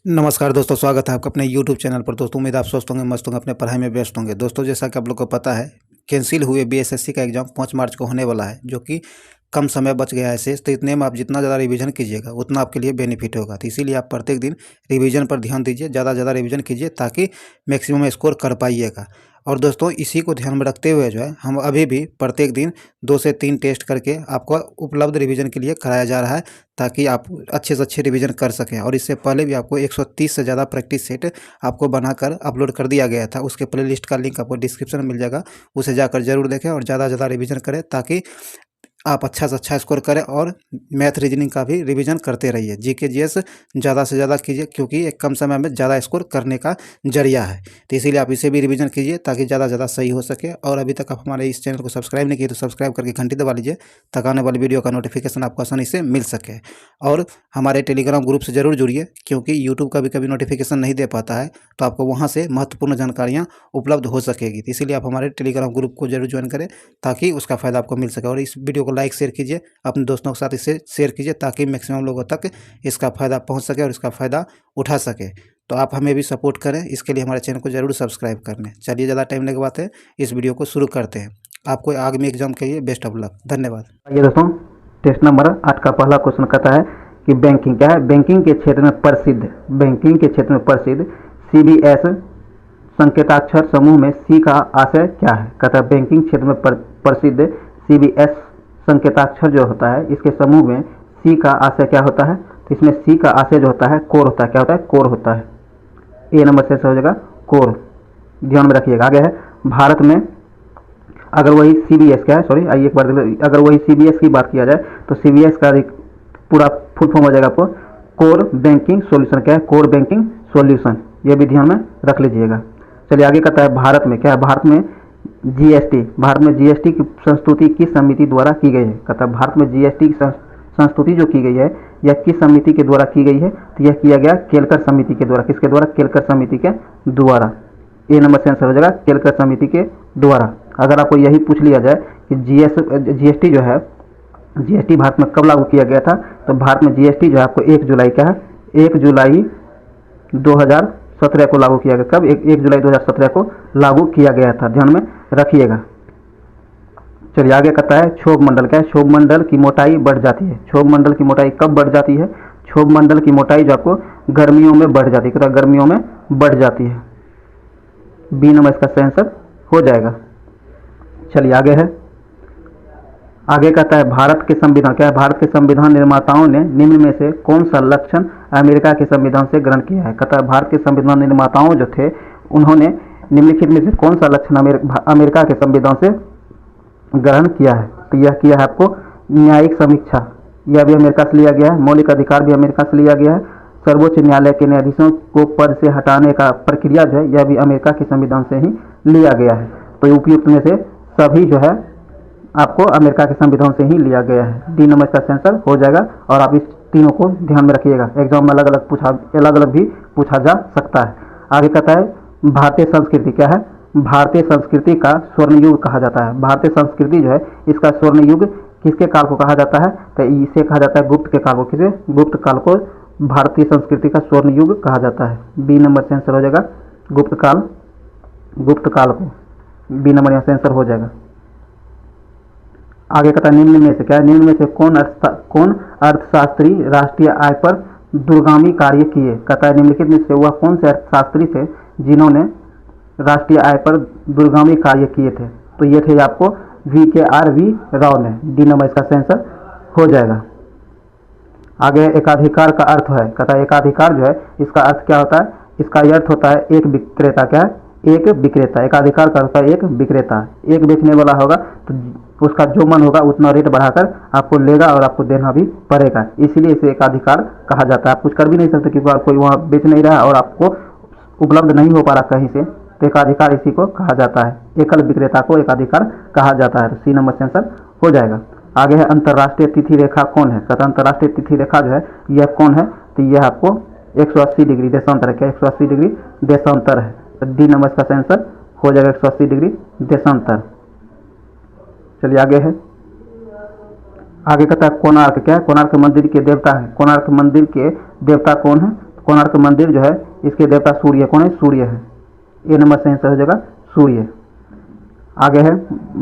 नमस्कार दोस्तों, स्वागत है आपका अपने YouTube चैनल पर। दोस्तों उम्मीद आप स्वस्थ होंगे, मस्त होंगे, अपने पढ़ाई में व्यस्त होंगे। दोस्तों जैसा कि आप लोग को पता है, कैंसिल हुए बीएसएससी का एग्ज़ाम 5 मार्च को होने वाला है, जो कि कम समय बच गया है शेष। तो इतने में आप जितना ज़्यादा रिवीजन कीजिएगा उतना आपके लिए बेनिफिट होगा। तो इसीलिए आप प्रत्येक दिन रिवीजन पर ध्यान दीजिए, ज़्यादा से ज़्यादा रिवीजन कीजिए ताकि मैक्सिमम स्कोर कर पाइएगा। और दोस्तों इसी को ध्यान में रखते हुए जो है, हम अभी भी प्रत्येक दिन 2 से 3 टेस्ट करके आपको उपलब्ध रिवीजन के लिए कराया जा रहा है, ताकि आप अच्छे से अच्छे रिवीजन कर सकें। और इससे पहले भी आपको 130 से ज़्यादा प्रैक्टिस सेट आपको बनाकर अपलोड कर दिया गया था। उसके प्लेलिस्ट का लिंक आपको डिस्क्रिप्शन में मिल जाएगा, उसे जाकर ज़रूर देखें और ज़्यादा से ज़्यादा रिवीजन करें, ताकि आप अच्छा से अच्छा स्कोर करें। और मैथ रीजनिंग का भी रिवीजन करते रहिए। जीके जीएस ज़्यादा से ज़्यादा कीजिए, क्योंकि एक कम समय में ज़्यादा स्कोर करने का जरिया है। तो इसीलिए आप इसे भी रिवीजन कीजिए ताकि ज़्यादा से ज़्यादा सही हो सके। और अभी तक आप हमारे इस चैनल को सब्सक्राइब नहीं किए तो सब्सक्राइब करके घंटी दबा लीजिए, ताकि आने वाली वीडियो का नोटिफिकेशन आपको आसानी से मिल सके। और हमारे टेलीग्राम ग्रुप से ज़रूर जुड़िए, क्योंकि यूट्यूब का भी कभी नोटिफिकेशन नहीं दे पाता है, तो आपको वहाँ से महत्वपूर्ण जानकारियाँ उपलब्ध हो सकेगी। तो इसीलिए आप हमारे टेलीग्राम ग्रुप को जरूर ज्वाइन करें, ताकि उसका फ़ायदा आपको मिल सके। और इस वीडियो को लाइक शेयर कीजिए, अपने दोस्तों के साथ इसे शेयर कीजिए, ताकि मैक्सिमम लोगों तक इसका फ़ायदा पहुंच सके और इसका फ़ायदा उठा सके। तो आप हमें भी सपोर्ट करें, इसके लिए हमारे चैनल को ज़रूर सब्सक्राइब कर लें। चलिए ज़्यादा टाइम लगे बात है, इस वीडियो को शुरू करते हैं। आपको आगामी एग्जाम के लिए बेस्ट ऑफ लक। धन्यवाद। आइए दोस्तों, टेस्ट नंबर 8 का पहला क्वेश्चन कहता है कि बैंकिंग क्या है। बैंकिंग के क्षेत्र में प्रसिद्ध सीबीएस संकेताक्षर समूह में सी का आशय क्या है। कहता है बैंकिंग क्षेत्र में प्रसिद्ध सीबीएस संकेताक्षर जो होता है, इसके समूह में सी का आशय क्या होता है। तो इसमें सी का आशय जो होता है कोर होता है। क्या होता है? कोर होता है। ए नंबर से हो जाएगा कोर, ध्यान में रखिएगा। आगे है भारत में अगर वही सीबीएस क्या है, सॉरी आइए एक बार, अगर वही सीबीएस की बात किया जाए तो सीबीएस का एक पूरा फुल फॉर्म हो जाएगा आपको कोर बैंकिंग सॉल्यूशन। क्या है? Core banking solution. ये भी ध्यान में रख लीजिएगा। चलिए आगे कहता है भारत में क्या है। भारत में जीएसटी की संस्तुति किस समिति द्वारा की गई है। कहता है भारत में जीएसटी की संस्तुति जो की गई है यह किस समिति के द्वारा की गई है। तो यह किया गया केलकर समिति के द्वारा। किसके द्वारा? केलकर समिति के द्वारा। ए नंबर से आंसर हो जाएगा केलकर समिति के द्वारा। अगर आपको यही पूछ लिया जाए कि जीएसटी जो है, जीएसटी भारत में कब लागू किया गया था, तो भारत में जीएसटी जो है आपको 1 जुलाई क्या है, 1 जुलाई 2017 को लागू किया गया। कब? 1 जुलाई 2017 को लागू किया गया था, ध्यान में रखिएगा। चलिए आगे कहता है क्षोभ मंडल क्या है। क्षोभ मंडल की मोटाई बढ़ जाती है। क्षोभ मंडल की मोटाई कब बढ़ जाती है? क्षोभ मंडल की मोटाई जो आपको गर्मियों में बढ़ जाती है। कहता है गर्मियों में बढ़ जाती है। बी नंबर इसका सही आंसर हो जाएगा। चलिए आगे है, आगे कहता है भारत के संविधान क्या है। भारत के संविधान निर्माताओं ने निम्न में से कौन सा लक्षण अमेरिका के संविधान से ग्रहण किया है। कहता है भारत के संविधान निर्माताओं जो थे उन्होंने निम्नलिखित में से कौन सा लक्षण अमेरिका के संविधान से ग्रहण किया है। तो यह किया है आपको न्यायिक समीक्षा, यह भी अमेरिका से लिया गया है। मौलिक अधिकार भी अमेरिका से लिया गया है। सर्वोच्च न्यायालय के न्यायाधीशों को पद से हटाने का प्रक्रिया जो है यह भी अमेरिका के संविधान से ही लिया गया है। तो उपयुक्त में से सभी जो है आपको अमेरिका के संविधान से ही लिया गया है। डी नंबर का आंसर हो जाएगा। और आप इस तीनों को ध्यान में रखिएगा, एग्जाम में अलग अलग भी पूछा जा सकता है। आगे कहता है भारतीय संस्कृति क्या है। भारतीय संस्कृति का स्वर्ण युग कहा जाता है। भारतीय संस्कृति जो है इसका स्वर्ण युग किसके काल को कहा जाता है। तो इसे कहा जाता है गुप्त के काल को। किसे? गुप्त काल को भारतीय संस्कृति का स्वर्ण युग कहा जाता है। बी नंबर से आंसर हो जाएगा गुप्त काल को। बी नंबर यहाँ से आंसर हो जाएगा। आगे कहता है निम्न में से क्या है। निम्न में से कौन अर्थशास्त्री राष्ट्रीय आय पर दूरगामी कार्य किए। कहता है निम्नलिखित में से वह कौन से अर्थशास्त्री थे जिन्होंने राष्ट्रीय आय पर दूरगामी कार्य किए थे। तो ये थे आपको वी राव ने। डी नंबर इसका आंसर हो जाएगा। आगे एकाधिकार का अर्थ है। कहता है एकाधिकार जो है इसका अर्थ क्या होता है। इसका अर्थ होता है एक विक्रेता। क्या है? एक विक्रेता। एकाधिकार का होता है एक विक्रेता। एक बेचने वाला होगा तो उसका जो मन होगा उतना रेट बढ़ाकर आपको लेगा और आपको देना भी पड़ेगा, इसीलिए इसे एकाधिकार कहा जाता है। आप कुछ कर भी नहीं सकते क्योंकि कोई वहाँ बेच नहीं रहा और आपको उपलब्ध नहीं हो पा रहा कहीं से, तो एकाधिकार इसी को कहा जाता है। एकल विक्रेता को एकाधिकार कहा जाता है। तो सी नंबर से आंसर हो जाएगा। आगे है अंतर्राष्ट्रीय तिथि रेखा कौन है। कहता है अंतर्राष्ट्रीय तिथि रेखा जो है यह कौन है। तो यह आपको 180 डिग्री देशांतर है। क्या? 180 डिग्री देशांतर है। तो डी नंबर का आंसर हो जाएगा 180 डिग्री देशांतर। चलिए आगे है, आगे कहता है कोणार्क क्या है। कोणार्क मंदिर के देवता है। कोणार्क मंदिर के देवता कौन है। कोणार्क मंदिर जो है इसके देवता सूर्य कौन है? सूर्य है। ए नंबर से आंसर हो जाएगा सूर्य। आगे है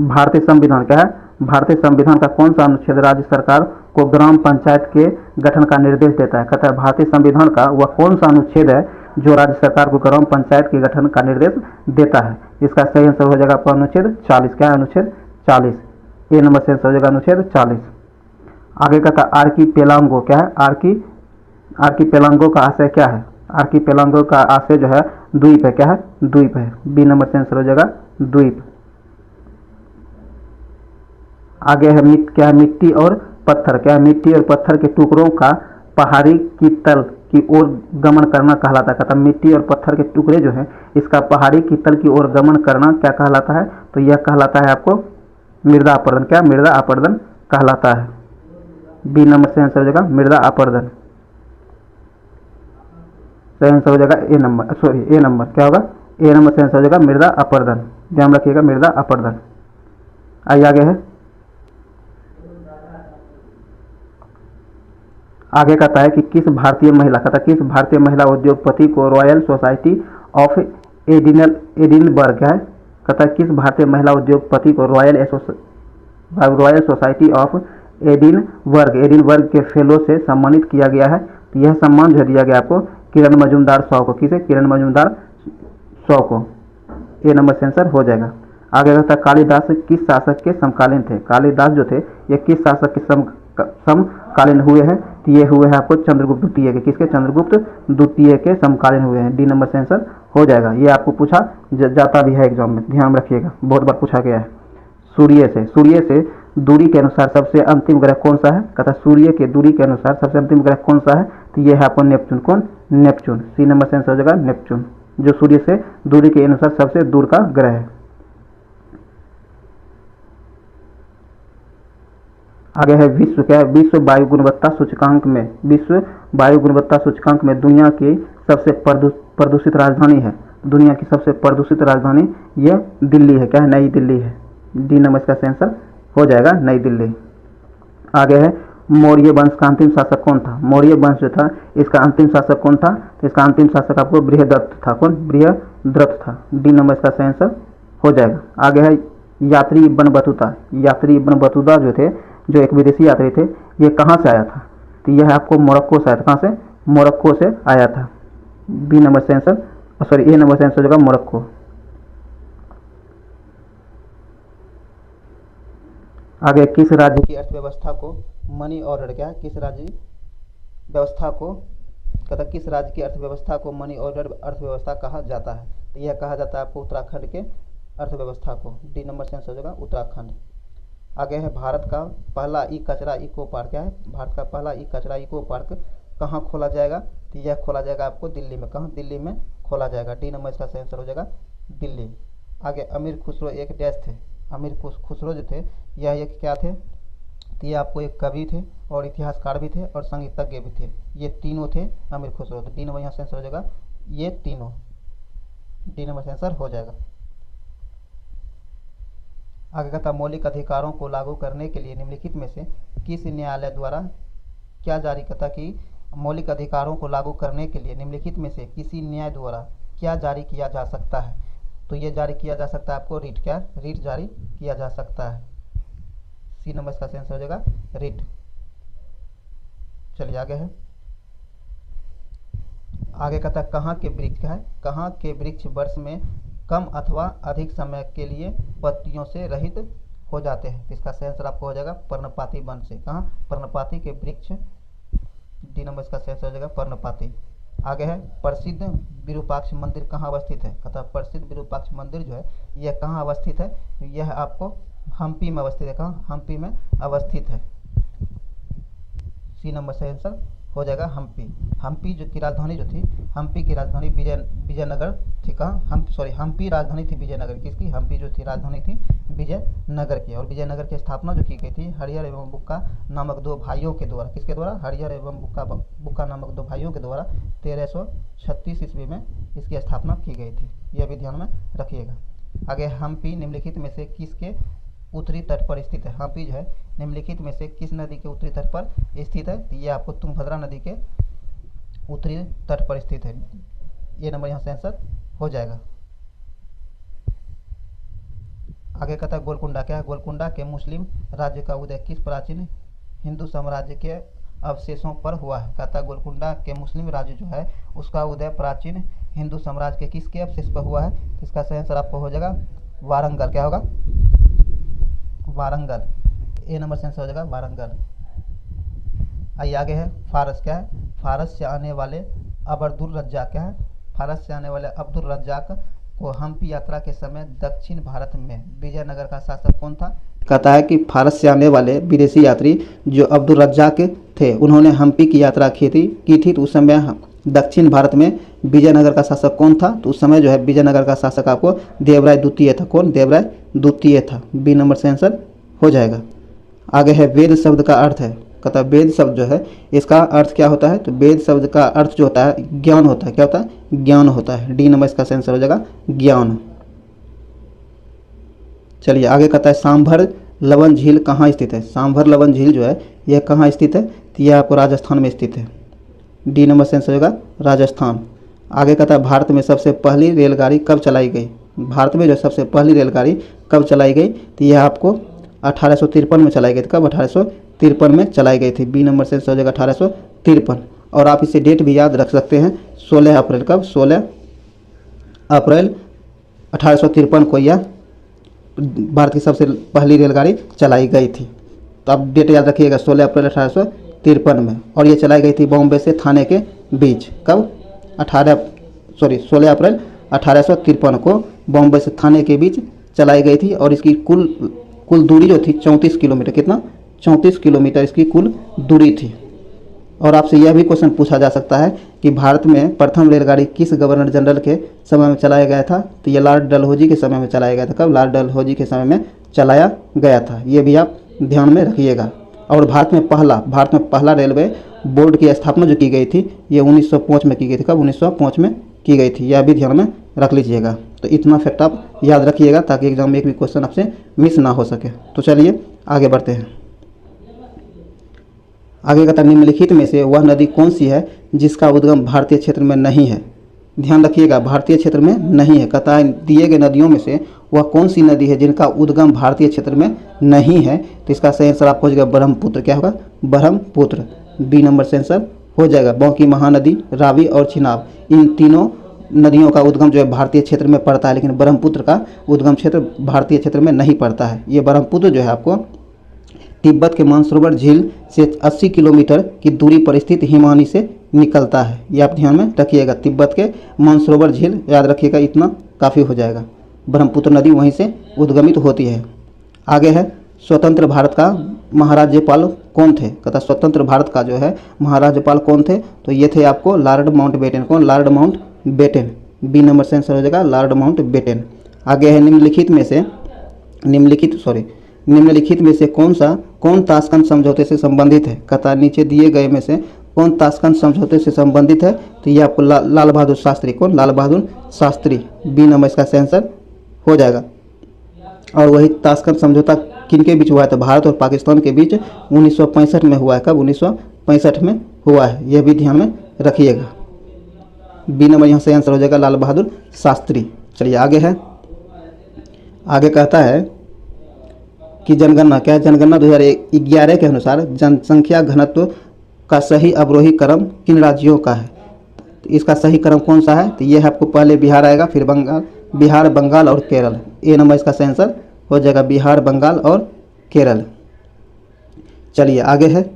भारतीय संविधान क्या है? भारतीय संविधान का कौन सा अनुच्छेद राज्य सरकार को ग्राम पंचायत के गठन का निर्देश देता है? कहता है भारतीय संविधान का वह कौन सा अनुच्छेद है जो राज्य सरकार को ग्राम पंचायत के गठन का निर्देश देता है? इसका सही आंसर हो जाएगा आपका अनुच्छेद 40। क्या है? अनुच्छेद 40। ए नंबर से आंसर हो जाएगा अनुच्छेद 40। आगे कहता है आर्कीपेलागो क्या है? आर्कीपेलागो का आशय क्या है? आर्कीपेलागो का आशय जो है द्वीप है। क्या है? द्वीप है। बी नंबर से आंसर हो जाएगा द्वीप। आगे है क्या है? मिट्टी और पत्थर। क्या है? मिट्टी और पत्थर के टुकड़ों का पहाड़ी की तल की ओर गमन करना कहलाता है। कहता मिट्टी और पत्थर के टुकड़े जो है इसका पहाड़ी की तल की ओर गमन करना क्या कहलाता है? तो यह कहलाता है आपको मृदा अपरदन। क्या? मृदा अपरदन कहलाता है। बी नंबर से आंसर हो जाएगा मृदा अपरदन। सही आंसर हो जाएगा ए नंबर। क्या होगा? ए नंबर से आंसर हो जाएगा मृदा अपरदन। ध्यान रखिएगा मृदा अपरदन। आइए आगे है आगे कहता है कि किस भारतीय महिला उद्योगपति को रॉयल सोसाइटी ऑफ एडिनबर्ग है? कहता है किस भारतीय महिला उद्योगपति को रॉयल सोसाइटी ऑफ एडिनबर्ग के फेलो से सम्मानित किया गया है? तो यह सम्मान जो दिया गया आपको किरण मजूमदार शॉ को। किसे? किरण मजूमदार शॉ को। ए नंबर से आंसर हो जाएगा। आगे कहता है कालिदास किस शासक के समकालीन थे? कालिदास जो थे ये किस शासक के समकालीन हुए हैं? तो ये हुए हैं आपको चंद्रगुप्त द्वितीय के। किसके? चंद्रगुप्त द्वितीय के समकालीन हुए हैं। डी नंबर से आंसर हो जाएगा। ये आपको पूछा जाता भी है एग्जाम में, ध्यान रखिएगा, बहुत बार पूछा गया है। सूर्य से दूरी के अनुसार सबसे अंतिम ग्रह कौन सा है? कहता सूर्य के दूरी के अनुसार सबसे अंतिम ग्रह कौन सा है? तो ये है आपको नेपच्यून। कौन? नेपच्यून। सी नंबर से आंसर हो जाएगा नेपच्यून, जो सूर्य से दूरी के अनुसार सबसे दूर का ग्रह है। आगे है विश्व क्या है? विश्व वायु गुणवत्ता सूचकांक में दुनिया की सबसे प्रदूषित राजधानी है। दुनिया की सबसे प्रदूषित राजधानी ये दिल्ली है। क्या है? नई दिल्ली है। डी नंबर का आंसर हो जाएगा नई दिल्ली। आगे है मौर्य वंश का अंतिम शासक कौन था? मौर्य वंश जो था इसका अंतिम शासक कौन था? इसका अंतिम शासक आपको बृहदत्त था। कौन? बृहदत्त था। डी नंबर का सही आंसर हो जाएगा। आगे है यात्री इब्न बतूता जो थे, जो एक विदेशी यात्री थे, ये कहाँ से आया था? तो यह आपको मोरक्को से आया था। कहाँ से? मोरक्को से आया था। बी नंबर से आंसर ए नंबर से आंसर होगा मोरक्को। आगे किस राज्य की अर्थव्यवस्था को मनी ऑर्डर क्या है? किस राज्य व्यवस्था को कहता किस राज्य की अर्थव्यवस्था को मनी ऑर्डर अर्थव्यवस्था कहा जाता है? तो यह कहा जाता है आपको उत्तराखंड के अर्थव्यवस्था को। डी नंबर से आंसर हो जाएगा उत्तराखंड। आगे है भारत का पहला ई कचरा इको पार्क क्या है? भारत का पहला ई कचरा इको पार्क कहाँ खोला जाएगा? तो यह खोला जाएगा आपको दिल्ली में। कहाँ? दिल्ली में खोला जाएगा। डी नंबर इसका आंसर हो जाएगा दिल्ली। आगे अमीर खुसरो एक डैश थे। अमीर खुसरो जो थे यह एक क्या थे? तो ये आपको एक कवि थे और इतिहासकार भी थे और संगीतज्ञ भी थे। ये तीनों थे अमीर खुसरो। तो डी नंबर यहाँ से आंसर हो जाएगा ये तीनों। डी नंबर से आंसर हो जाएगा। आगे कहता मौलिक अधिकारों को लागू करने के लिए निम्नलिखित में से किस न्यायालय द्वारा क्या जारी करता कि मौलिक अधिकारों को लागू करने के लिए निम्नलिखित में से किसी न्याय द्वारा क्या जारी किया जा सकता है? तो ये जारी किया जा सकता है आपको रिट। क्या? रिट जारी किया जा सकता है। सी नंबर इसका आंसर हो जाएगा रिट। चलिए आगे है आगे कहता है कहाँ के वृक्ष क्या है? कहाँ के वृक्ष वर्ष में कम अथवा अधिक समय के लिए पत्तियों से रहित हो जाते हैं? तो इसका सही आंसर आपको हो जाएगा पर्णपाती वन से। कहाँ? पर्णपाती के वृक्ष। डी नंबर इसका सही आंसर हो जाएगा पर्णपाती। आगे है प्रसिद्ध विरूपाक्ष मंदिर कहाँ अवस्थित है? कहता प्रसिद्ध विरूपाक्ष मंदिर जो है यह कहाँ अवस्थित है? तो यह आपको हम्पी में अवस्थित है। कहाँ? हम्पी में अवस्थित है। सी नंबर सही आंसर हो जाएगा हम्पी। हम्पी जो की राजधानी जो थी, हम्पी की राजधानी विजयनगर थी। कहाँ? हम्पी राजधानी थी विजयनगर। किसकी? हम्पी जो थी राजधानी थी विजयनगर की। और विजयनगर की स्थापना जो की गई थी हरिहर एवं बुक्का नामक दो भाइयों के द्वारा। किसके द्वारा? हरिहर एवं बुक्का नामक दो भाइयों के द्वारा 1336 ईस्वी में इसकी स्थापना की गई थी। यह भी ध्यान में रखिएगा। आगे हम्पी निम्नलिखित में से किसके उत्तरी तट पर स्थित है? हम्पी जो है निम्नलिखित में से किस नदी के उत्तरी तट पर स्थित है? तो ये आपको तुंगभद्रा नदी के उत्तरी तट पर स्थित है। ये नंबर यहाँ से आंसर हो जाएगा। आगे कहता है गोलकुंडा क्या है? गोलकुंडा के मुस्लिम राज्य का उदय किस प्राचीन हिंदू साम्राज्य के अवशेषों पर हुआ है? कहता है गोलकुंडा के मुस्लिम राज्य जो है उसका उदय प्राचीन हिंदू साम्राज्य के किसके अवशेष पर हुआ है? इसका सही आंसर आपको हो जाएगा वारंगल। क्या होगा? वारंगल। ए नंबर से आंसर हो जाएगा वारंगल। आइए आगे है फारस क्या है? फारस से आने वाले अब्दुल रज्जाक क्या है? फारस से आने वाले अब्दुल रज्जाक को हम्पी यात्रा के समय दक्षिण भारत में विजयनगर का शासक कौन था? कहता है कि फारस से आने वाले विदेशी यात्री जो अब्दुल रज्जाक थे उन्होंने हम्पी की यात्रा की थी तो उस समय दक्षिण भारत में विजयनगर का शासक कौन था? तो उस समय जो है विजयनगर का शासक आपको देवराय द्वितीय था। कौन? देवराय द्वितीय था। बी नंबर से आंसर हो जाएगा। आगे है वेद शब्द का अर्थ है। कहता है वेद शब्द जो है इसका अर्थ क्या होता है? तो वेद शब्द का अर्थ जो होता है ज्ञान होता है। क्या होता है? ज्ञान होता है। डी नंबर इसका आंसर हो जाएगा ज्ञान। चलिए आगे कहता है सांभर लवन झील कहाँ स्थित है? सांभर लवन झील जो है यह कहाँ स्थित है? तो यह आपको राजस्थान में स्थित है। डी नंबर से आंसर होगा राजस्थान। आगे कहता है भारत में सबसे पहली रेलगाड़ी कब चलाई गई? भारत में जो सबसे पहली रेलगाड़ी कब चलाई गई? तो यह आपको 1853 में चलाई गई थी। कब? 1853 में चलाई गई थी। बी नंबर से आंसर हो जाएगा 1853। और आप इसे डेट भी याद रख सकते हैं 16 अप्रैल। कब? 16 अप्रैल 1853 को यह भारत की सबसे पहली रेलगाड़ी चलाई गई थी। तो आप डेट याद रखिएगा 16 अप्रैल 1853 में। और ये चलाई गई थी बॉम्बे से थाने के बीच। कब? 16 अप्रैल 1853 को बॉम्बे से थाने के बीच चलाई गई थी। और इसकी कुल दूरी जो थी 34 किलोमीटर। कितना? 34 किलोमीटर इसकी कुल दूरी थी। और आपसे यह भी क्वेश्चन पूछा जा सकता है कि भारत में प्रथम रेलगाड़ी किस गवर्नर जनरल के समय में चलाया गया था? तो ये लॉर्ड डलहौजी के समय में चलाया गया था। कब? लॉर्ड डलहौजी के समय में चलाया गया था। ये भी आप ध्यान में रखिएगा। और भारत में पहला रेलवे बोर्ड की स्थापना जो की गई थी ये 1905 में की गई थी। कब? 1905 में की गई थी। यह भी ध्यान में रख लीजिएगा। तो इतना फैक्ट आप याद रखिएगा ताकि एग्जाम में एक भी क्वेश्चन आपसे मिस ना हो सके। तो चलिए आगे बढ़ते हैं। आगे कहता है निम्नलिखित में से वह नदी कौन सी है जिसका उद्गम भारतीय क्षेत्र में नहीं है? ध्यान रखिएगा भारतीय क्षेत्र में नहीं है। कहता है दिए गए नदियों में से वह कौन सी नदी है जिनका उद्गम भारतीय क्षेत्र में नहीं है? तो इसका सही आंसर आपको हो जाएगा ब्रह्मपुत्र। क्या होगा? ब्रह्मपुत्र। बी नंबर से आंसर हो जाएगा। बाकी महानदी, रावी और चिनाब इन तीनों नदियों का उद्गम जो है भारतीय क्षेत्र में पड़ता है, लेकिन ब्रह्मपुत्र का उद्गम क्षेत्र भारतीय क्षेत्र में नहीं पड़ता है। ये ब्रह्मपुत्र जो है आपको तिब्बत के मानसरोवर झील से 80 किलोमीटर की दूरी पर स्थित हिमानी से निकलता है। ये आप ध्यान में रखिएगा। तिब्बत के मानसरोवर झील याद रखिएगा, इतना काफ़ी हो जाएगा। ब्रह्मपुत्र नदी वहीं से उद्गमित होती है। आगे है स्वतंत्र भारत का महाराज्यपाल कौन थे? कहता स्वतंत्र भारत का जो है महाराज्यपाल कौन थे? तो ये थे आपको लॉर्ड माउंटबेटन। कौन? Lord Mountbatten. बी नंबर से आंसर हो जाएगा लॉर्ड माउंटबेटन। आगे है निम्नलिखित में से कौन ताशकंद समझौते से संबंधित है? कहता नीचे दिए गए में से कौन ताशकंद समझौते से संबंधित है? तो ये आपको लाल बहादुर शास्त्री। कौन? लाल बहादुर शास्त्री। बी नंबर इसका आंसर हो जाएगा। और वही ताशकंद समझौता किनके बीच हुआ है? तो भारत और पाकिस्तान के बीच 1965 में हुआ है। कब? 1965 में हुआ है। यह भी ध्यान में रखिएगा। बी नंबर यहाँ से आंसर हो जाएगा लाल बहादुर शास्त्री। चलिए आगे है। आगे कहता है कि जनगणना क्या है? जनगणना 2011 के अनुसार जनसंख्या घनत्व का सही अवरोही क्रम किन राज्यों का है? इसका सही क्रम कौन सा है? तो ये है आपको पहले बिहार आएगा, फिर बिहार, बंगाल और केरल। ए नंबर इसका सही आंसर हो जाएगा बिहार, बंगाल और केरल। चलिए आगे है।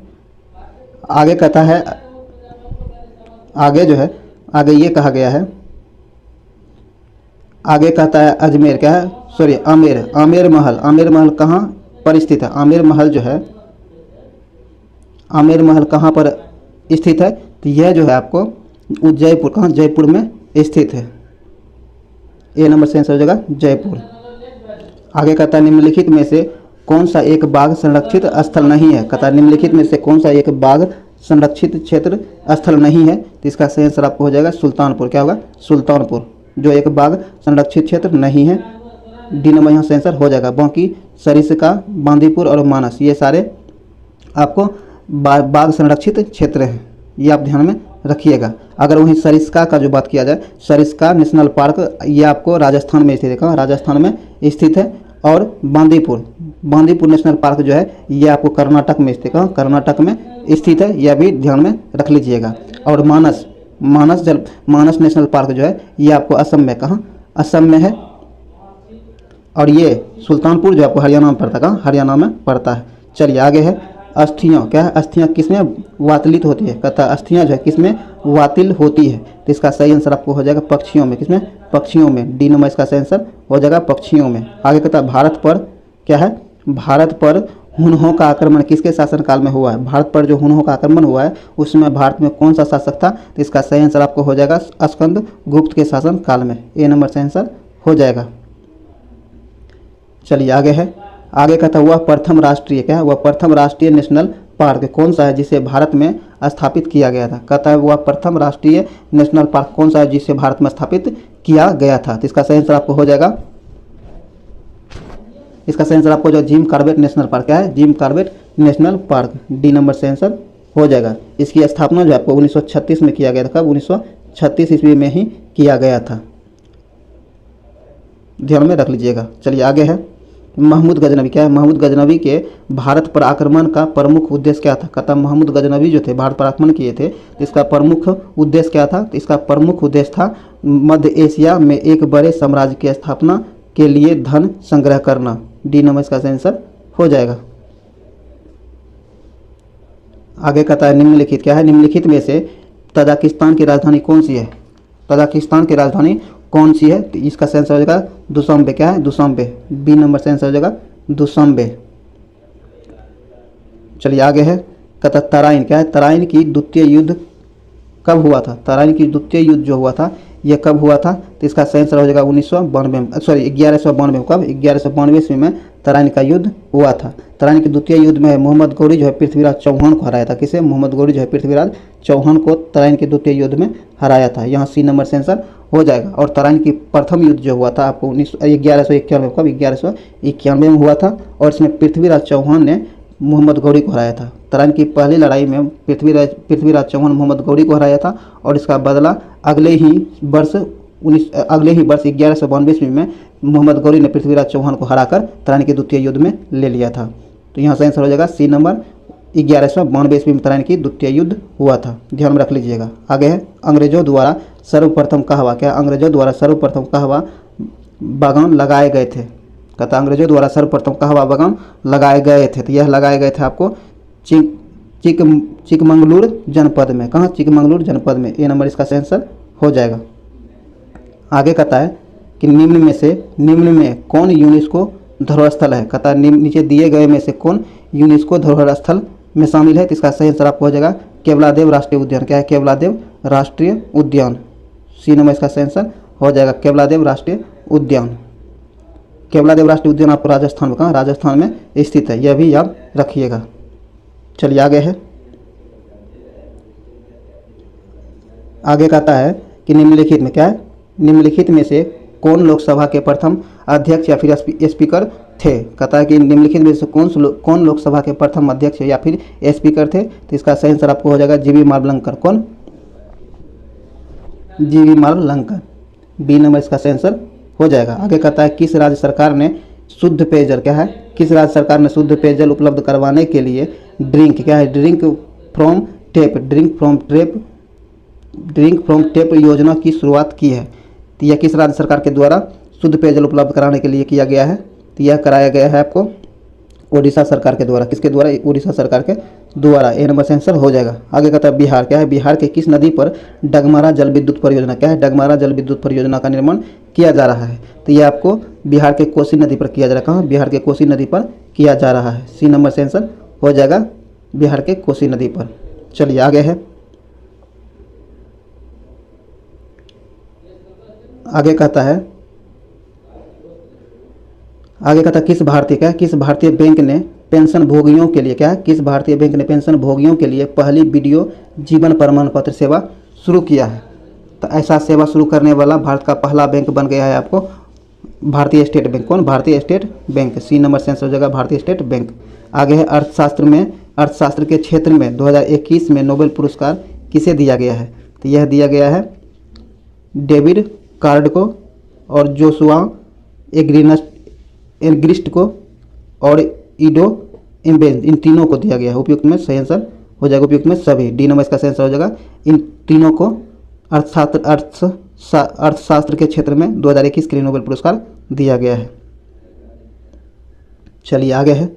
आगे कहता है आगे ये कहा गया है। आगे कहता है अजमेर क्या है? आमेर महल कहाँ पर स्थित है? आमेर महल कहाँ पर स्थित है? तो यह जो है आपको जयपुर, कहाँ? जयपुर में स्थित है। ए नंबर से आंसर हो जाएगा जयपुर। आगे कहता है निम्नलिखित में से कौन सा एक बाघ संरक्षित स्थल नहीं है? कहता है निम्नलिखित में से कौन सा एक बाघ संरक्षित क्षेत्र स्थल नहीं है? तो इसका सही आंसर आपको हो जाएगा सुल्तानपुर। क्या होगा? सुल्तानपुर जो एक बाघ संरक्षित क्षेत्र नहीं है। डी नंबर यहाँ से आंसर हो जाएगा। बाकी सरिस्का, बांदीपुर और मानस ये सारे आपको बाघ संरक्षित क्षेत्र हैं। ये आप ध्यान में रखिएगा। अगर वहीं सरिस्का का जो बात किया जाए, सरिस्का नेशनल पार्क ये आपको राजस्थान में स्थित है। कहाँ? राजस्थान में स्थित है। और बांदीपुर नेशनल पार्क जो है ये आपको कर्नाटक में स्थित है। कहाँ? कर्नाटक में स्थित है, यह भी ध्यान में रख लीजिएगा। और मानस नेशनल पार्क जो है ये आपको असम में, कहाँ? असम में है। और ये सुल्तानपुर जो आपको हरियाणा में पड़ता है। कहाँ? हरियाणा में पड़ता है। चलिए आगे है अस्थियाँ। क्या है? अस्थियाँ किसमें वातिलित होती है? कहता है अस्थियाँ जो है किसमें वातिल होती है? तो इसका सही आंसर आपको हो जाएगा पक्षियों में। किसमें? पक्षियों में। डी नंबर इसका सही आंसर हो जाएगा पक्षियों में। आगे कहता है भारत पर क्या है? भारत पर हुनों का आक्रमण किसके शासनकाल में हुआ है? भारत पर जो हुनों का आक्रमण हुआ है उसमें भारत में कौन सा शासक था? तो इसका सही आंसर आपको हो जाएगा स्कंद गुप्त के शासन काल में। ए नंबर सही आंसर हो जाएगा। चलिए आगे है। आगे कहता है वह प्रथम राष्ट्रीय, क्या है? वह प्रथम राष्ट्रीय नेशनल पार्क कौन सा है जिसे भारत में स्थापित किया गया था? कहता है वह प्रथम राष्ट्रीय नेशनल पार्क कौन सा है जिसे भारत में स्थापित किया गया था? तो इसका सही आंसर आपको हो जाएगा, इसका सही आंसर आपको जो जिम कॉर्बेट नेशनल पार्क, क्या है? Jim Corbett national park. D number सही आंसर हो जाएगा। इसकी स्थापना जो आपको 1936 में किया गया था। कब? 1936 ईस्वी में ही किया गया था, ध्यान में रख लीजिएगा। चलिए आगे है महमूद गजनवी। क्या है? महमूद गजनवी के भारत पर आक्रमण का प्रमुख उद्देश्य क्या था? कहता महमूद गजनवी जो थे भारत पर आक्रमण किए थे, तो इसका प्रमुख उद्देश्य क्या था? तो इसका प्रमुख उद्देश्य था मध्य एशिया में एक बड़े साम्राज्य की स्थापना के लिए धन संग्रह करना। डी नंबर इसका सही आंसर हो जाएगा। आगे कहता है निम्नलिखित, क्या है? निम्नलिखित में से तजाकिस्तान की राजधानी कौन सी है? तजाकिस्तान की राजधानी कौन सी है? तो इसका सही आंसर हो जाएगा दुशांबे। क्या है? दुशांबे। बी नंबर सही आंसर हो जाएगा दुशांबे। चलिए आगे है कहता तराइन। क्या है? तराइन की द्वितीय युद्ध कब हुआ था? तराइन की द्वितीय युद्ध जो हुआ था यह कब हुआ था? तो इसका सही आंसर हो जाएगा 1192 में। कब? 1192 ईस्वी में तराइन का युद्ध हुआ था। तराइन के द्वितीय युद्ध में मोहम्मद गौरी जो है पृथ्वीराज चौहान को हराया था। किसे? मोहम्मद गौरी जो है पृथ्वीराज चौहान को तराइन के द्वितीय युद्ध में हराया था। यहाँ सी नंबर से आंसर हो जाएगा। और तराइन की प्रथम युद्ध जो हुआ था आपको 1191। कब? 1191 में हुआ था। और इसमें पृथ्वीराज चौहान ने मोहम्मद गौरी को हराया था। तराइन की पहली लड़ाई में पृथ्वीराज चौहान मोहम्मद गौरी को हराया था। और इसका बदला अगले ही वर्ष 1192 ईस्वी में मोहम्मद गौरी ने पृथ्वीराज चौहान को हराकर तराइन के द्वितीय युद्ध में ले लिया था। तो यहाँ से आंसर हो जाएगा सी नंबर। 1192 ईस्वी में तराइन की द्वितीय युद्ध हुआ था, ध्यान में रख लीजिएगा। आगे है अंग्रेजों द्वारा सर्वप्रथम कहवा। क्या? अंग्रेजों द्वारा सर्वप्रथम कहवा बागान लगाए गए थे? कहता अंग्रेजों द्वारा सर्वप्रथम कहवा बागान लगाए गए थे। तो यह लगाए गए थे आपको चिकमंगलूर जनपद में। कहाँ? चिकमंगलूर जनपद में। ए नंबर इसका सही आंसर हो जाएगा। आगे कहता है कि निम्न में कौन यूनेस्को धरोहर स्थल है? कहता है नीचे दिए गए में से कौन यूनेस्को धरोहर स्थल में शामिल है? तो इसका सही आंसर आपको हो जाएगा केवलादेव राष्ट्रीय उद्यान। क्या है? केवलादेव राष्ट्रीय उद्यान। सी नंबर इसका सही आंसर हो जाएगा केवलादेव राष्ट्रीय उद्यान। केवलादेव राष्ट्रीय उद्यान आपको राजस्थान में, कहाँ? राजस्थान में स्थित है, यह भी याद रखिएगा। चलिए आगे है। आगे कहता है कि निम्नलिखित में, क्या है? निम्नलिखित में से कौन लोकसभा के प्रथम अध्यक्ष या फिर स्पीकर थे? कहता है कि निम्नलिखित में से कौन लोकसभा के प्रथम अध्यक्ष या फिर स्पीकर थे? तो इसका सही आंसर आपको हो जाएगा जीवी मावलंकर। कौन? जीवी मावलंकर। बी नंबर इसका सही आंसर हो जाएगा। आगे कहता है किस राज्य सरकार ने शुद्ध पेयजल, क्या है? किस राज्य सरकार ने शुद्ध पेयजल उपलब्ध करवाने के लिए ड्रिंक फ्रॉम टेप योजना की शुरुआत की है? तो यह किस राज्य सरकार के द्वारा शुद्ध पेयजल उपलब्ध कराने के लिए किया गया है? तो यह कराया गया है आपको ओडिशा सरकार के द्वारा। किसके द्वारा? उड़ीसा सरकार के द्वारा। ए नंबर से आंसर हो जाएगा। आगे कहता है बिहार। क्या है? बिहार के किस नदी पर डगमारा जल विद्युत परियोजना, क्या है? डगमारा जल विद्युत परियोजना का निर्माण किया जा रहा है? तो यह आपको बिहार के कोसी नदी पर किया जा रहा है। कहाँ? बिहार के कोसी नदी पर किया जा रहा है। सी नंबर से आंसर हो जाएगा बिहार के कोसी नदी पर। चलिए आगे है। आगे कहता है किस भारतीय, क्या है? किस भारतीय बैंक ने पेंशन भोगियों के लिए, क्या है? किस भारतीय बैंक ने पेंशन भोगियों के लिए पहली वीडियो जीवन प्रमाण पत्र सेवा शुरू किया है? तो ऐसा सेवा शुरू करने वाला भारत का पहला बैंक बन गया है आपको भारतीय स्टेट बैंक। कौन? भारतीय स्टेट बैंक। सी नंबर से आंसर हो जाएगा भारतीय स्टेट बैंक। आगे है अर्थशास्त्र के क्षेत्र में 2021 में नोबेल पुरस्कार किसे दिया गया है? तो यह दिया गया है डेविड कार्ड को और जोशुआ एग्रिस्ट को और ईडो इम्बेज, इन तीनों को दिया गया है। उपयुक्त में सही आंसर हो जाएगा, उपयुक्त में सभी। डी नंबर इसका सही आंसर हो जाएगा। इन तीनों को अर्थशास्त्र के क्षेत्र में 2021 के लिए नोबेल पुरस्कार दिया गया है। चलिए आगे है,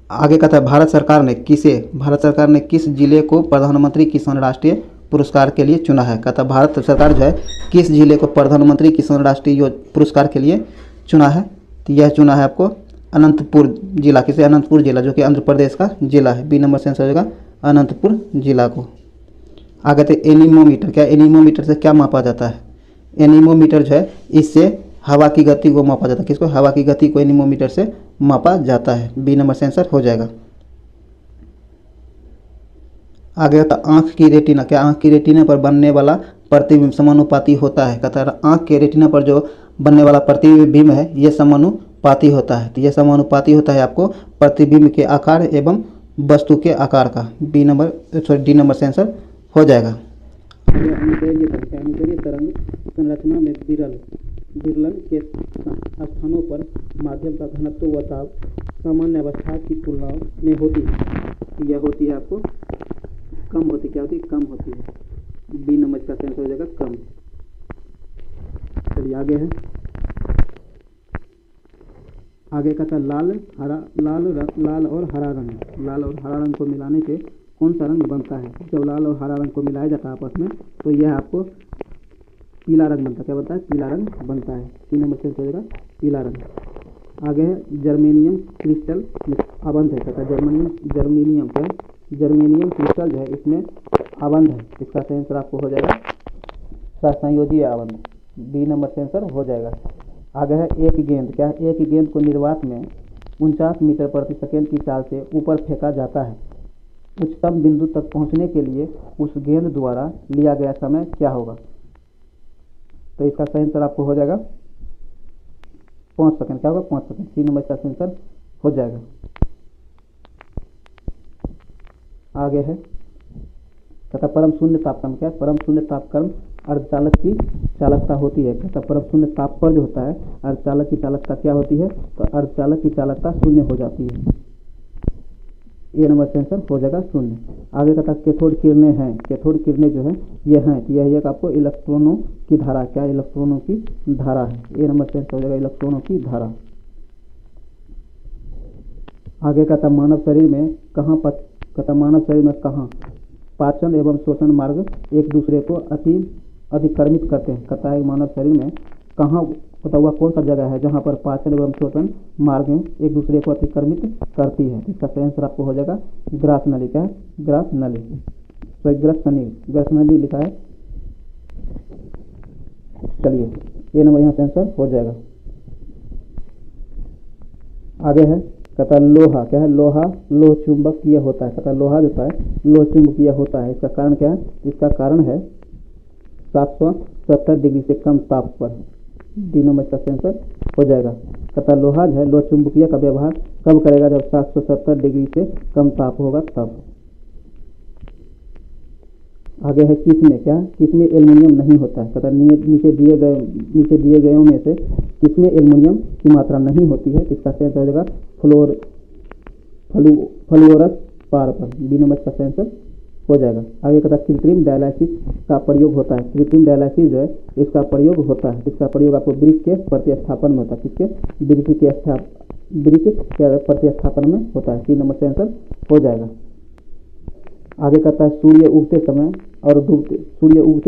आगे कहता है भारत सरकार ने किस जिले को प्रधानमंत्री किसान राष्ट्रीय पुरस्कार के लिए चुना है? कहता है भारत सरकार जो है किस जिले को प्रधानमंत्री किसान राष्ट्रीय पुरस्कार के लिए चुना है? तो यह चुना है आपको अनंतपुर जिला। किसे? अनंतपुर जिला, जो कि आंध्र प्रदेश का जिला है। बी नंबर से आंसर हो जाएगा अनंतपुर जिला को। आगे थे एनीमोमीटर। क्या एनीमोमीटर से क्या मापा जाता है? एनीमोमीटर जो है इससे हवा की गति को मापा जाता है। किसको? हवा की गति को एनीमोमीटर से मापा जाता है। बी नंबर से आंसर हो जाएगा। आगे था आंख की रेटिना। क्या आंख की रेटिना पर बनने वाला प्रतिबिंब समानुपाती होता है? कहता है आंख के रेटिना पर जो बनने वाला प्रतिबिंब है यह समानुपाती होता है। तो यह समानुपाती होता है आपको प्रतिबिंब के आकार एवं वस्तु के आकार का। डी नंबर से आंसर हो जाएगा। अनुदैर्ध्य तरंग संरचना में विरलन के स्थानों पर माध्यम का घनत्व व ताप सामान्य अवस्था की तुलना में होती है। यह होती है आपको कम होती। क्या होती है? कम होती है। बी नंबर का आंसर हो जाएगा कम। चलिए आगे है, आगे का था लाल और हरा रंग। लाल और हरा रंग को मिलाने से कौन सा रंग बनता है? जब लाल और हरा रंग को मिलाया जाता है आपस में तो यह आपको पीला रंग बनता है। क्या बनता है? पीला रंग बनता है। 3 नंबर से हो जाएगा पीला रंग। आगे है जर्मेनियम क्रिस्टल अबंध है। कहता है जर्मेनियम क्रिस्टल जो है इसमें अबंध है। इसका सही आंसर आपको हो जाएगा सहसंयोजी अबंध। बी नंबर से आंसर हो जाएगा। आगे है एक गेंद। क्या है? एक गेंद को निर्वात में 49 मीटर प्रति सेकेंड की चाल से ऊपर फेंका जाता है। उच्चतम बिंदु तक पहुंचने के लिए उस गेंद द्वारा लिया गया समय क्या होगा? तो इसका सही आंसर आपको हो जाएगा 5 सेकंड। क्या होगा? 5 सेकंड। 3 नंबर का सही आंसर हो जाएगा। आगे है तथा परम शून्य तापक्रम। क्या? परम शून्य तापक्रम अर्धचालक की चालकता होती है। कहता परम शून्य ताप पर जो होता है अर्धचालक की चालकता क्या होती है? तो अर्धचालक की चालकता शून्य हो जाती है। ए नंबर से आंसर हो जाएगा शून्य। आगे कहता कैथोड किरणें हैं। कैथोड किरणें जो है ये हैं, तो यह एक आपको इलेक्ट्रॉनों की धारा। क्या? इलेक्ट्रॉनों की धारा है। ए नंबर से आंसर हो जाएगा इलेक्ट्रॉनों की धारा। आगे कहता मानव शरीर में कहाँ पाचन एवं शोषण मार्ग एक दूसरे को अतिक्रमित करते हैं। कहता है मानव शरीर में कहाँ, बताओ वह कौन सा जगह है जहाँ पर पाचन एवं शोषण मार्ग एक दूसरे को अतिक्रमित करती है? इसका सही आंसर आपको हो जाएगा ग्रास नली। क्या है? ग्रास नली। तो ग्रास नली लिखा है। चलिए ये नंबर यहाँ से आंसर हो जाएगा। आगे है कहता लोहा। क्या है? लोहा लोह चुंबकीय होता है। कहता लोहा जो होता है लोह चुंबकीय होता है। इसका कारण क्या है? इसका कारण है 770 डिग्री से कम ताप पर। डी नंबर का आंसर हो जाएगा। कहता लोहा जो है लोह चुंबकीय का व्यवहार कब करेगा? जब 770 डिग्री से कम ताप होगा तब। आगे है किसमें। क्या? किसमें एल्युमिनियम नहीं होता है। कहता नीचे दिए गए में से किसमें एल्युमिनियम की मात्रा नहीं होती है? इसका सही आंसर हो जाएगा फ्लोरस पार पर। बी नंबर का सही आंसर हो जाएगा। आगे कहता कृत्रिम डायलिसिस का प्रयोग होता है। कृत्रिम डायलिसिस जो है इसका प्रयोग होता है। इसका प्रयोग आपको वृक्क के प्रतिस्थापन में होता है। किसके? वृक्क के प्रतिस्थापन में होता है। 3 नंबर से आंसर हो जाएगा। आगे कहता है सूर्य उगते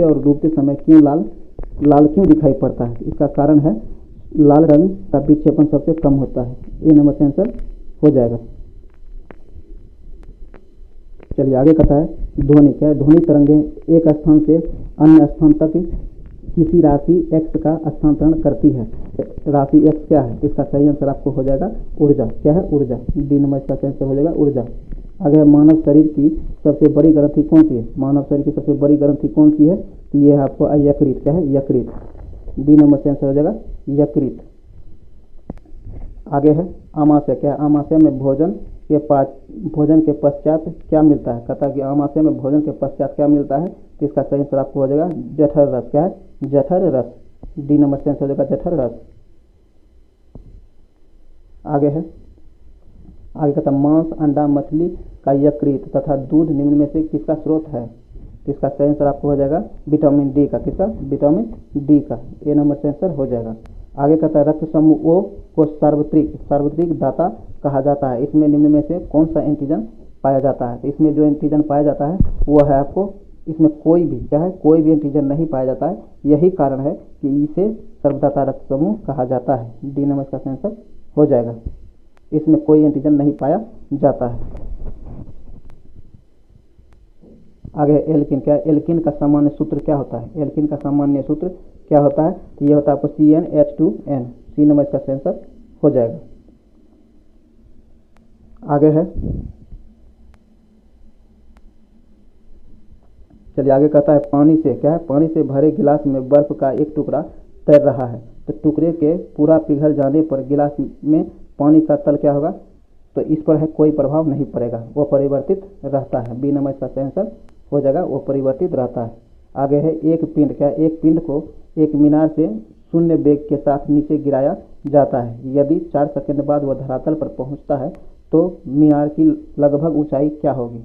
और डूबते समय क्यों लाल क्यों दिखाई पड़ता है? इसका कारण है लाल रंग का विक्षेपण सबसे कम होता है। ए नंबर से आंसर हो जाएगा। चलिए आगे कहता है ध्वनि। क्या है? ध्वनि तरंगें एक स्थान से अन्य स्थान तक किसी राशि x का स्थानांतरण करती है। राशि x क्या है? इसका सही आंसर आपको हो जाएगा ऊर्जा। क्या है? ऊर्जा। डी नंबर का सही आंसर हो जाएगा ऊर्जा। आगे मानव शरीर की सबसे बड़ी ग्रंथि कौन सी है? मानव शरीर की सबसे बड़ी ग्रंथि कौन सी है? तो ये है आपको यकृत। क्या है? यकृत। डी नंबर से आंसर हो जाएगा यकृत। आगे है आमाशय। क्या है? आमाशय में भोजन भोजन के पश्चात क्या मिलता है? कहता है कि अमाशय में भोजन के पश्चात क्या मिलता है? तो इसका सही आंसर आपको हो जाएगा जठर रस। क्या है? जठर रस। डी नंबर से आंसर हो जाएगा जठर रस। आगे कहता मांस, अंडा, मछली का यकृत तथा दूध निम्न में से किसका स्रोत है? तो इसका सही आंसर आपको हो जाएगा विटामिन डी का। किसका? विटामिन डी का। ए नंबर से आंसर हो जाएगा। आगे कहता है रक्त समूह ओ को सार्वत्रिक दाता कहा जाता है। इसमें निम्न में से कौन सा एंटीजन पाया जाता है? तो इसमें जो एंटीजन पाया जाता है वो है आपको, इसमें कोई भी क्या है, कोई भी एंटीजन नहीं पाया जाता है। यही कारण है कि इसे सर्वदाता रक्त समूह कहा जाता है। डी नंबर का आंसर हो जाएगा। इसमें कोई एंटीजन नहीं पाया जाता है। आगे एल्किन। क्या है? एल्किन का सामान्य सूत्र क्या होता है? एल्किन का सामान्य सूत्र क्या होता है? तो ये होता है आपको CnH2n। सी नंबर इसका आंसर हो जाएगा। आगे है, चलिए आगे कहता है पानी से। क्या है? पानी से भरे गिलास में बर्फ का एक टुकड़ा तैर रहा है, तो टुकड़े के पूरा पिघल जाने पर गिलास में पानी का तल क्या होगा? तो इस पर है कोई प्रभाव नहीं पड़ेगा, वो परिवर्तित रहता है। बी नंबर इसका आंसर हो जाएगा, वो परिवर्तित रहता है। आगे है एक पिंड। क्या है? एक पिंड को एक मीनार से शून्य वेग के साथ नीचे गिराया जाता है। यदि 4 सेकंड बाद वह धरातल पर पहुंचता है तो मीनार की लगभग ऊंचाई क्या होगी?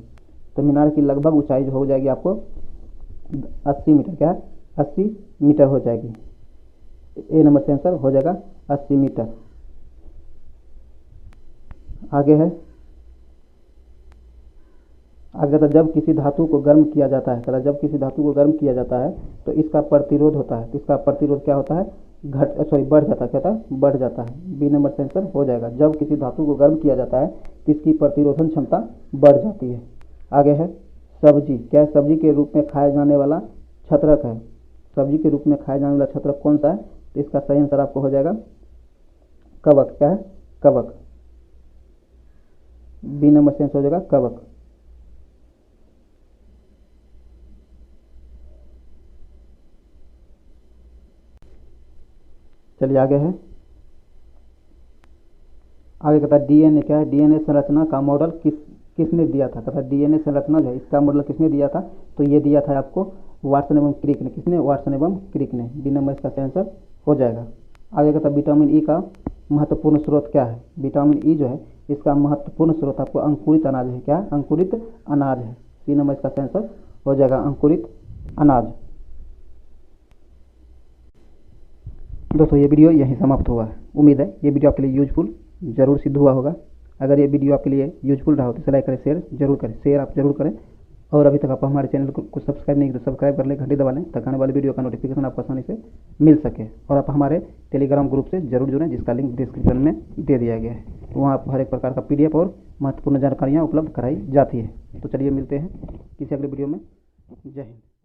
तो मीनार की लगभग ऊंचाई जो हो जाएगी आपको 80 मीटर। क्या है? 80 मीटर हो जाएगी। ए नंबर से आंसर हो जाएगा 80 मीटर। आगे तो जब किसी धातु को गर्म किया जाता है, जब किसी धातु को गर्म किया जाता है तो इसका प्रतिरोध होता है। इसका प्रतिरोध क्या होता है? बढ़ जाता है। क्या होता है? बढ़ जाता है। बी नंबर से आंसर हो जाएगा। जब किसी धातु को गर्म किया जाता है तो इसकी प्रतिरोधन क्षमता बढ़ जाती है। आगे है सब्जी। क्या है? सब्जी के रूप में खाया जाने वाला छत्रक है। सब्जी के रूप में खाया जाने वाला छत्रक कौन सा है? तो इसका सही आंसर आपको हो जाएगा कवक। क्या है? कवक। बी नंबर से आंसर हो जाएगा कवक। चलिए आगे कहता है डीएनए। क्या है? डीएनए संरचना का मॉडल किसने दिया था? कहता है डीएनए संरचना जो है इसका मॉडल किसने दिया था? तो ये दिया था आपको वाटसन एवं क्रिक ने। किसने? वाटसन एवं क्रिक ने। डी नंबर इसका सही आंसर हो जाएगा। आगे कहता है विटामिन ई का महत्वपूर्ण स्रोत क्या है? विटामिन ई जो है इसका महत्वपूर्ण स्रोत आपको अंकुरित अनाज है। क्या है? अंकुरित अनाज है। सी नंबर इसका सही आंसर हो जाएगा अंकुरित अनाज। दोस्तों ये वीडियो यहीं समाप्त हुआ है। उम्मीद है ये वीडियो आपके लिए यूजफुल जरूर सिद्ध हुआ होगा। अगर ये वीडियो आपके लिए यूजफुल रहा हो तो इसे लाइक करें, शेयर जरूर करें। शेयर आप जरूर करें। और अभी तक आप हमारे चैनल को सब्सक्राइब नहीं किया तो सब्सक्राइब कर लें, घंटी दबा लें ताकि आने वाली वीडियो का नोटिफिकेशन आपको आसानी से मिल सके। और आप हमारे टेलीग्राम ग्रुप से जरूर जुड़ें जिसका लिंक डिस्क्रिप्शन में दे दिया गया है। वहाँ आपको हर एक प्रकार का PDF और महत्वपूर्ण जानकारियाँ उपलब्ध कराई जाती है। तो चलिए मिलते हैं किसी अगले वीडियो में। जय हिंद।